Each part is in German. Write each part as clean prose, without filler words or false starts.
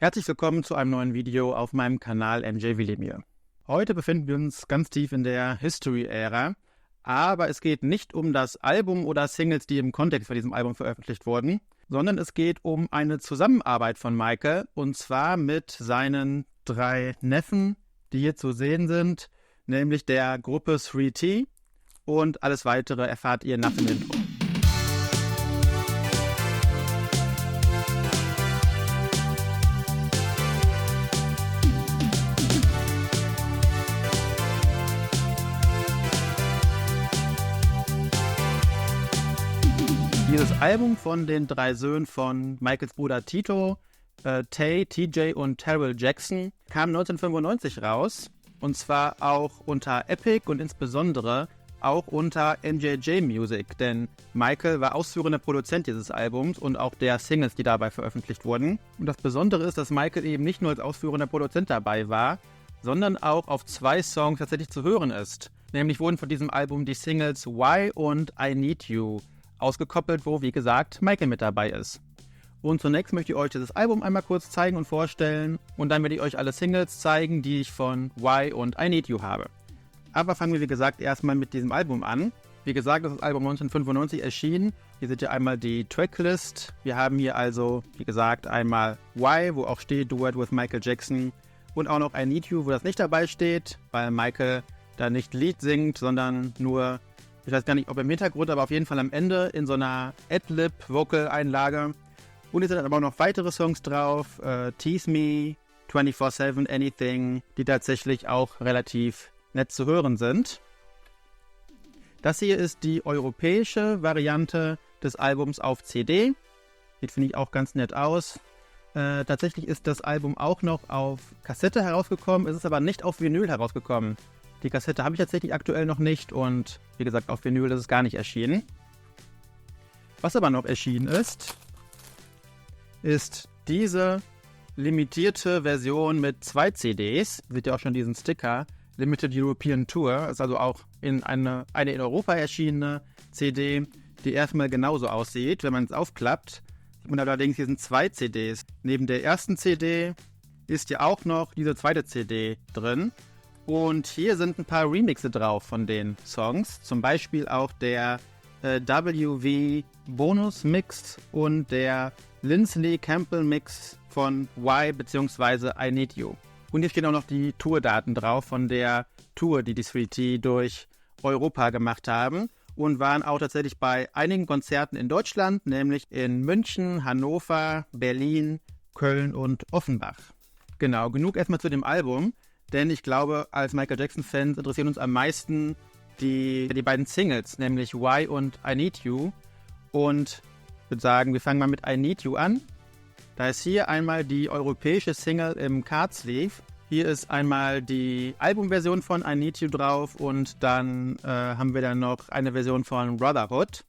Herzlich willkommen zu einem neuen Video auf meinem Kanal MJ Wilimir. Heute befinden wir uns ganz tief in der History-Ära, aber es geht nicht um das Album oder Singles, die im Kontext von diesem Album veröffentlicht wurden, sondern es geht um eine Zusammenarbeit von Michael, und zwar mit seinen 3 Neffen, die hier zu sehen sind, nämlich der Gruppe 3T, und alles weitere erfahrt ihr nach dem Intro. Dieses Album von den 3 Söhnen von Michaels Bruder Tito, Tay, TJ und Terrell Jackson, kam 1995 raus, und zwar auch unter Epic und insbesondere auch unter MJJ Music, denn Michael war ausführender Produzent dieses Albums und auch der Singles, die dabei veröffentlicht wurden. Und das Besondere ist, dass Michael eben nicht nur als ausführender Produzent dabei war, sondern auch auf 2 Songs tatsächlich zu hören ist. Nämlich wurden von diesem Album die Singles Why und I Need You ausgekoppelt, wo, wie gesagt, Michael mit dabei ist. Und zunächst möchte ich euch dieses Album einmal kurz zeigen und vorstellen, und dann werde ich euch alle Singles zeigen, die ich von Why und I Need You habe. Aber fangen wir, wie gesagt, erstmal mit diesem Album an. Wie gesagt, das ist das Album 1995 erschienen. Hier seht ihr einmal die Tracklist. Wir haben hier also, wie gesagt, einmal Why, wo auch steht Duet with Michael Jackson, und auch noch I Need You, wo das nicht dabei steht, weil Michael da nicht Lied singt, sondern nur, ich weiß gar nicht, ob im Hintergrund, aber auf jeden Fall am Ende in so einer Ad-Lib-Vocal-Einlage. Und es sind dann aber auch noch weitere Songs drauf, Tease Me, 24/7, Anything, die tatsächlich auch relativ nett zu hören sind. Das hier ist die europäische Variante des Albums auf CD. Sieht, finde ich, auch ganz nett aus. Tatsächlich ist das Album auch noch auf Kassette herausgekommen, es ist aber nicht auf Vinyl herausgekommen. Die Kassette habe ich tatsächlich aktuell noch nicht und wie gesagt, auf Vinyl ist es gar nicht erschienen. Was aber noch erschienen ist diese limitierte Version mit 2 CDs. Seht ihr auch schon diesen Sticker, Limited European Tour. Das ist also auch eine in Europa erschienene CD, die erstmal genauso aussieht. Wenn man es aufklappt, sieht man allerdings, hier sind 2 CDs. Neben der ersten CD ist ja auch noch diese zweite CD drin. Und hier sind ein paar Remixe drauf von den Songs. Zum Beispiel auch der WV Bonus Mix und der Lindsley Campbell Mix von Why bzw. I Need You. Und hier stehen auch noch die Tourdaten drauf von der Tour, die 3T durch Europa gemacht haben. Und waren auch tatsächlich bei einigen Konzerten in Deutschland, nämlich in München, Hannover, Berlin, Köln und Offenbach. Genau, genug erstmal zu dem Album. Denn ich glaube, als Michael Jackson-Fans interessieren uns am meisten die beiden Singles, nämlich Why und I Need You. Und ich würde sagen, wir fangen mal mit I Need You an. Da ist hier einmal die europäische Single im Card-Sleeve. Hier ist einmal die Albumversion von I Need You drauf und dann haben wir dann noch eine Version von Brotherhood.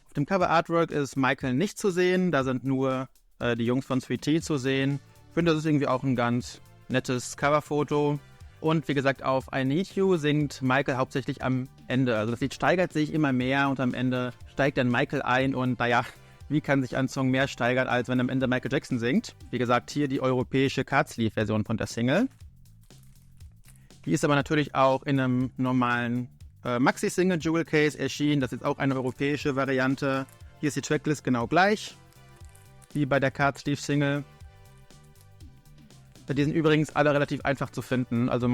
Auf dem Cover-Artwork ist Michael nicht zu sehen, da sind nur die Jungs von 3T zu sehen. Ich finde, das ist irgendwie auch ein ganz nettes Coverfoto. Und wie gesagt, auf I Need You singt Michael hauptsächlich am Ende. Also das Lied steigert sich immer mehr und am Ende steigt dann Michael ein. Und naja, wie kann sich ein Song mehr steigern, als wenn am Ende Michael Jackson singt? Wie gesagt, hier die europäische Card-Sleeve-Version von der Single. Die ist aber natürlich auch in einem normalen Maxi-Single Jewel Case erschienen. Das ist auch eine europäische Variante. Hier ist die Tracklist genau gleich wie bei der Card-Sleeve-Single. Die sind übrigens alle relativ einfach zu finden. Also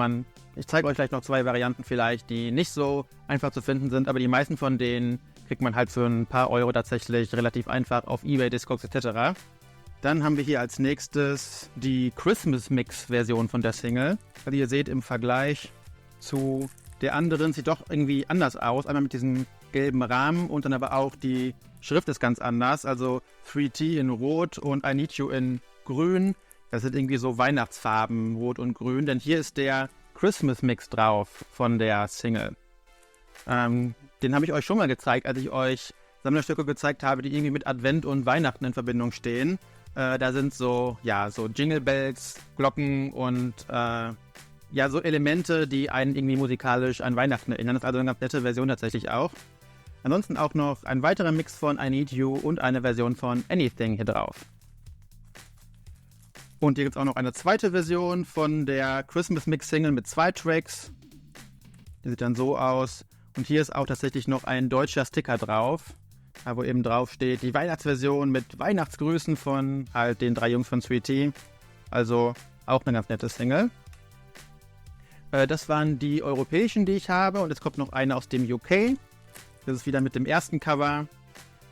ich zeige euch gleich noch 2 Varianten vielleicht, die nicht so einfach zu finden sind, aber die meisten von denen kriegt man halt für ein paar Euro tatsächlich relativ einfach auf eBay, Discogs etc. Dann haben wir hier als nächstes die Christmas Mix Version von der Single. Also ihr seht, im Vergleich zu der anderen sieht doch irgendwie anders aus. Einmal mit diesem gelben Rahmen und dann aber auch die Schrift ist ganz anders. Also 3T in Rot und I Need You in Grün. Das sind irgendwie so Weihnachtsfarben, Rot und Grün, denn hier ist der Christmas Mix drauf von der Single. Den habe ich euch schon mal gezeigt, als ich euch Sammlerstücke gezeigt habe, die irgendwie mit Advent und Weihnachten in Verbindung stehen. Da sind so Jingle Bells, Glocken und so Elemente, die einen irgendwie musikalisch an Weihnachten erinnern. Das ist also eine ganz nette Version tatsächlich auch. Ansonsten auch noch ein weiterer Mix von I Need You und eine Version von Anything hier drauf. Und hier gibt es auch noch eine zweite Version von der Christmas Mix Single mit 2 Tracks. Die sieht dann so aus. Und hier ist auch tatsächlich noch ein deutscher Sticker drauf, wo eben drauf steht, die Weihnachtsversion mit Weihnachtsgrüßen von halt den 3 Jungs von Sweetie. Also auch eine ganz nette Single. Das waren die europäischen, die ich habe. Und jetzt kommt noch eine aus dem UK. Das ist wieder mit dem ersten Cover.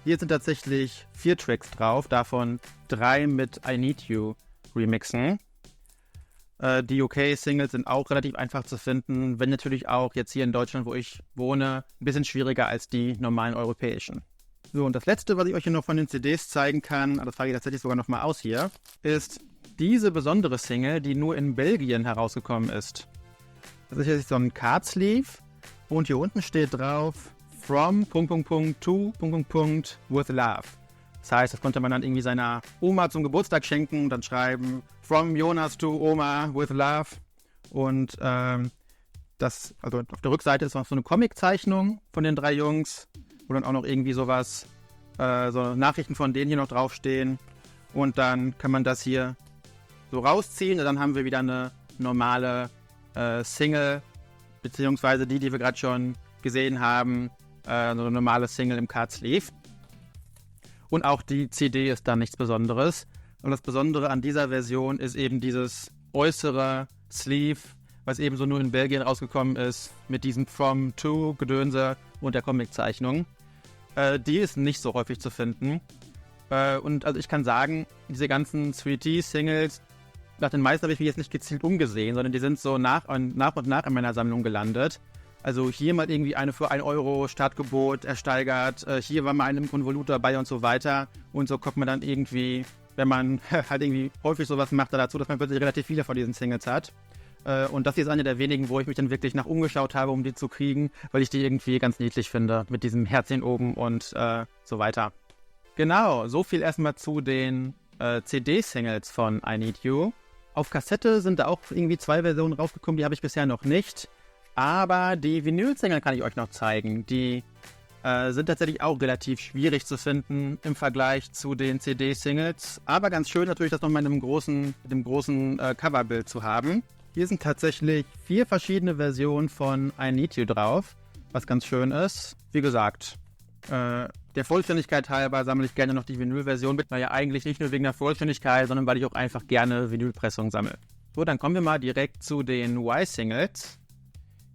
Hier sind tatsächlich 4 Tracks drauf, davon 3 mit I Need You remixen. Die UK-Singles sind auch relativ einfach zu finden, wenn natürlich auch jetzt hier in Deutschland, wo ich wohne, ein bisschen schwieriger als die normalen europäischen. So, und das letzte, was ich euch hier noch von den CDs zeigen kann, das frage ich tatsächlich sogar nochmal aus hier, ist diese besondere Single, die nur in Belgien herausgekommen ist. Das ist jetzt so ein Card-Sleeve und hier unten steht drauf From ... to ... with love. Das heißt, das konnte man dann irgendwie seiner Oma zum Geburtstag schenken und dann schreiben From Jonas to Oma with love. Und also auf der Rückseite ist noch so eine Comiczeichnung von den 3 Jungs, wo dann auch noch irgendwie sowas, so Nachrichten von denen hier noch draufstehen. Und dann kann man das hier so rausziehen und dann haben wir wieder eine normale Single, beziehungsweise die wir gerade schon gesehen haben, so eine normale Single im Card Sleeve. Und auch die CD ist da nichts Besonderes. Und das Besondere an dieser Version ist eben dieses äußere Sleeve, was eben so nur in Belgien rausgekommen ist, mit diesem From To Gedönse und der Comiczeichnung. Die ist nicht so häufig zu finden. Und also ich kann sagen, diese ganzen Sweetie-Singles, nach den meisten habe ich mich jetzt nicht gezielt umgesehen, sondern die sind so nach und nach in meiner Sammlung gelandet. Also hier mal irgendwie eine für 1 Euro Startgebot ersteigert, hier war mal eine im Konvolut dabei und so weiter. Und so kommt man dann irgendwie, wenn man halt irgendwie häufig sowas macht, dazu, dass man plötzlich relativ viele von diesen Singles hat. Und das hier ist eine der wenigen, wo ich mich dann wirklich nach umgeschaut habe, um die zu kriegen, weil ich die irgendwie ganz niedlich finde, mit diesem Herzchen oben und so weiter. Genau, so viel erstmal zu den CD-Singles von I Need You. Auf Kassette sind da auch irgendwie 2 Versionen rausgekommen, die habe ich bisher noch nicht. Aber die Vinyl-Single kann ich euch noch zeigen. Die sind tatsächlich auch relativ schwierig zu finden im Vergleich zu den CD-Singles. Aber ganz schön natürlich, das nochmal mit dem großen Coverbild zu haben. Hier sind tatsächlich 4 verschiedene Versionen von I Need You drauf, was ganz schön ist. Wie gesagt, der Vollständigkeit halber sammle ich gerne noch die Vinyl-Version mit. Naja, eigentlich nicht nur wegen der Vollständigkeit, sondern weil ich auch einfach gerne Vinylpressungen sammle. So, dann kommen wir mal direkt zu den Y-Singles.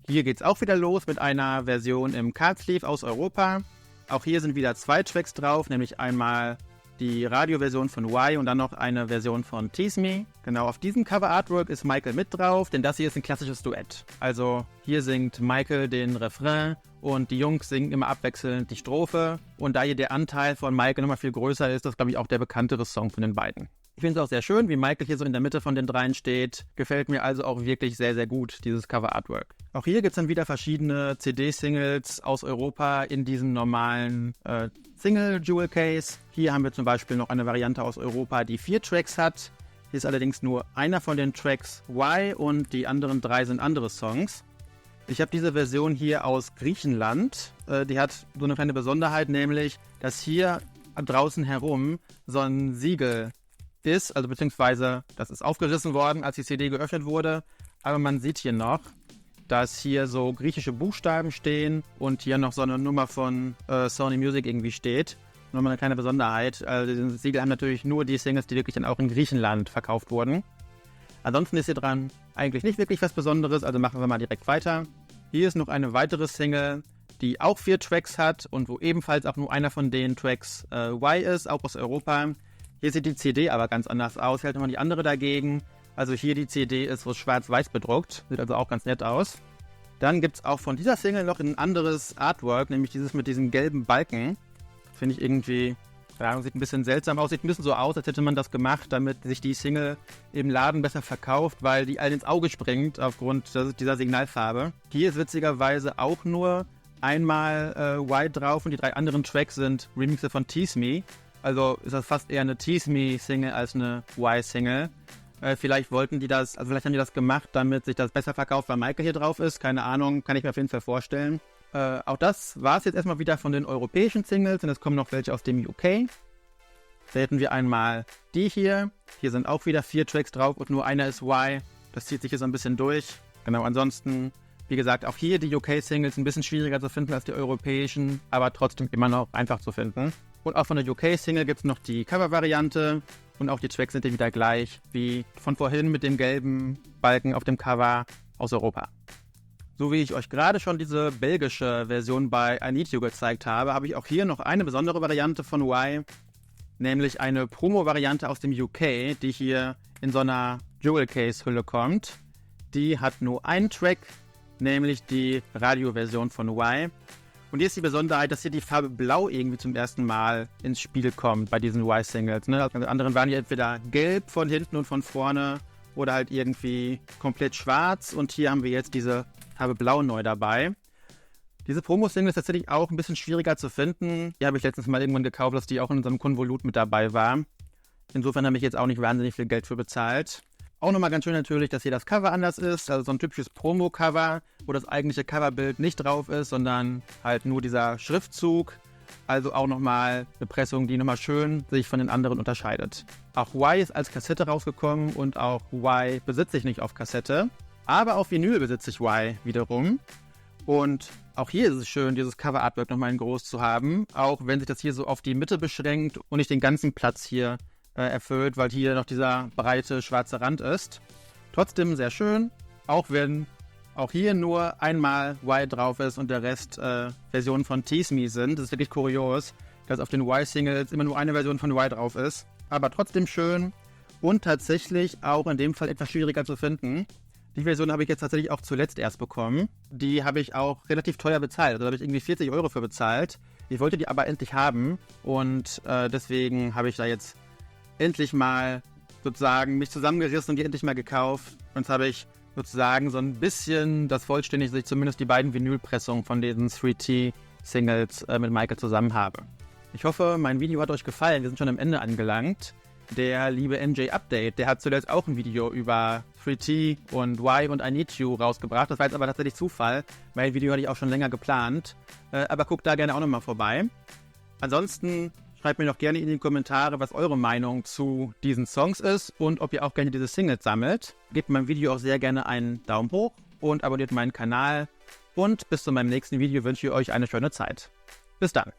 Hier geht es auch wieder los mit einer Version im Card Sleeve aus Europa. Auch hier sind wieder 2 Tracks drauf, nämlich einmal die Radioversion von Y und dann noch eine Version von Tease Me. Genau, auf diesem Cover-Artwork ist Michael mit drauf, denn das hier ist ein klassisches Duett. Also hier singt Michael den Refrain und die Jungs singen immer abwechselnd die Strophe. Und da hier der Anteil von Michael nochmal viel größer ist, das glaube ich auch der bekanntere Song von den beiden. Ich finde es auch sehr schön, wie Michael hier so in der Mitte von den 3 steht. Gefällt mir also auch wirklich sehr, sehr gut, dieses Cover-Artwork. Auch hier gibt es dann wieder verschiedene CD-Singles aus Europa in diesem normalen Single-Jewel-Case. Hier haben wir zum Beispiel noch eine Variante aus Europa, die 4 Tracks hat. Hier ist allerdings nur einer von den Tracks Y und die anderen 3 sind andere Songs. Ich habe diese Version hier aus Griechenland. Die hat so eine kleine Besonderheit, nämlich, dass hier draußen herum so ein Siegel ist, also beziehungsweise das ist aufgerissen worden, als die CD geöffnet wurde, aber man sieht hier noch, dass hier so griechische Buchstaben stehen und hier noch so eine Nummer von Sony Music irgendwie steht. Nochmal eine kleine Besonderheit, also diese Siegel haben natürlich nur die Singles, die wirklich dann auch in Griechenland verkauft wurden. Ansonsten ist hier dran eigentlich nicht wirklich was Besonderes, also machen wir mal direkt weiter. Hier ist noch eine weitere Single, die auch 4 Tracks hat und wo ebenfalls auch nur einer von den Tracks Y ist, auch aus Europa. Hier sieht die CD aber ganz anders aus, hält nochmal die andere dagegen. Also hier die CD ist so schwarz-weiß bedruckt, sieht also auch ganz nett aus. Dann gibt es auch von dieser Single noch ein anderes Artwork, nämlich dieses mit diesen gelben Balken. Finde ich irgendwie, ja, sieht ein bisschen seltsam aus, sieht ein bisschen so aus, als hätte man das gemacht, damit sich die Single im Laden besser verkauft, weil die allen ins Auge springt aufgrund dieser Signalfarbe. Hier ist witzigerweise auch nur einmal Y drauf und die 3 anderen Tracks sind Remixe von Tease Me. Also ist das fast eher eine Tease Me Single als eine Y-Single. Vielleicht wollten die das, also vielleicht haben die das gemacht, damit sich das besser verkauft, weil Michael hier drauf ist. Keine Ahnung, kann ich mir auf jeden Fall vorstellen. Auch das war es jetzt erstmal wieder von den europäischen Singles und es kommen noch welche aus dem UK. Da hätten wir einmal die hier. Hier sind auch wieder 4 Tracks drauf und nur einer ist Y. Das zieht sich hier so ein bisschen durch. Genau, ansonsten, wie gesagt, auch hier die UK-Singles ein bisschen schwieriger zu finden als die europäischen, aber trotzdem immer noch einfach zu finden. Und auch von der UK-Single gibt es noch die Cover-Variante und auch die Tracks sind wieder gleich wie von vorhin mit dem gelben Balken auf dem Cover aus Europa. So wie ich euch gerade schon diese belgische Version bei I Need You gezeigt habe, habe ich auch hier noch eine besondere Variante von Y, nämlich eine Promo-Variante aus dem UK, die hier in so einer Jewel-Case-Hülle kommt. Die hat nur einen Track, nämlich die Radio-Version von Y. Und hier ist die Besonderheit, dass hier die Farbe Blau irgendwie zum ersten Mal ins Spiel kommt bei diesen Y-Singles. Ne? Also die anderen waren hier entweder gelb von hinten und von vorne oder halt irgendwie komplett schwarz. Und hier haben wir jetzt diese Farbe Blau neu dabei. Diese Promo-Single ist tatsächlich auch ein bisschen schwieriger zu finden. Die habe ich letztens mal irgendwann gekauft, dass die auch in unserem Konvolut mit dabei war. Insofern habe ich jetzt auch nicht wahnsinnig viel Geld für bezahlt. Auch nochmal ganz schön natürlich, dass hier das Cover anders ist. Also so ein typisches Promo-Cover, wo das eigentliche Coverbild nicht drauf ist, sondern halt nur dieser Schriftzug. Also auch nochmal eine Pressung, die nochmal schön sich von den anderen unterscheidet. Auch Y ist als Kassette rausgekommen und auch Y besitze ich nicht auf Kassette. Aber auf Vinyl besitze ich Y wiederum. Und auch hier ist es schön, dieses Cover-Artwork nochmal in groß zu haben. Auch wenn sich das hier so auf die Mitte beschränkt und nicht den ganzen Platz hier erfüllt, weil hier noch dieser breite schwarze Rand ist. Trotzdem sehr schön, auch wenn auch hier nur einmal Y drauf ist und der Rest Versionen von Tease Me sind. Das ist wirklich kurios, dass auf den Y-Singles immer nur eine Version von Y drauf ist. Aber trotzdem schön und tatsächlich auch in dem Fall etwas schwieriger zu finden. Die Version habe ich jetzt tatsächlich auch zuletzt erst bekommen. Die habe ich auch relativ teuer bezahlt. Also da habe ich irgendwie 40 € für bezahlt. Ich wollte die aber endlich haben und deswegen habe ich da jetzt endlich mal sozusagen mich zusammengerissen und die endlich mal gekauft. Und jetzt habe ich sozusagen so ein bisschen das vollständig, dass ich zumindest die beiden Vinylpressungen von diesen 3T-Singles mit Michael zusammen habe. Ich hoffe, mein Video hat euch gefallen. Wir sind schon am Ende angelangt. Der liebe NJ Update, der hat zuletzt auch ein Video über 3T und Y und I Need You rausgebracht. Das war jetzt aber tatsächlich Zufall. Mein Video hatte ich auch schon länger geplant. Aber guckt da gerne auch nochmal vorbei. Ansonsten schreibt mir doch gerne in die Kommentare, was eure Meinung zu diesen Songs ist und ob ihr auch gerne diese Singles sammelt. Gebt meinem Video auch sehr gerne einen Daumen hoch und abonniert meinen Kanal. Und bis zu meinem nächsten Video wünsche ich euch eine schöne Zeit. Bis dann.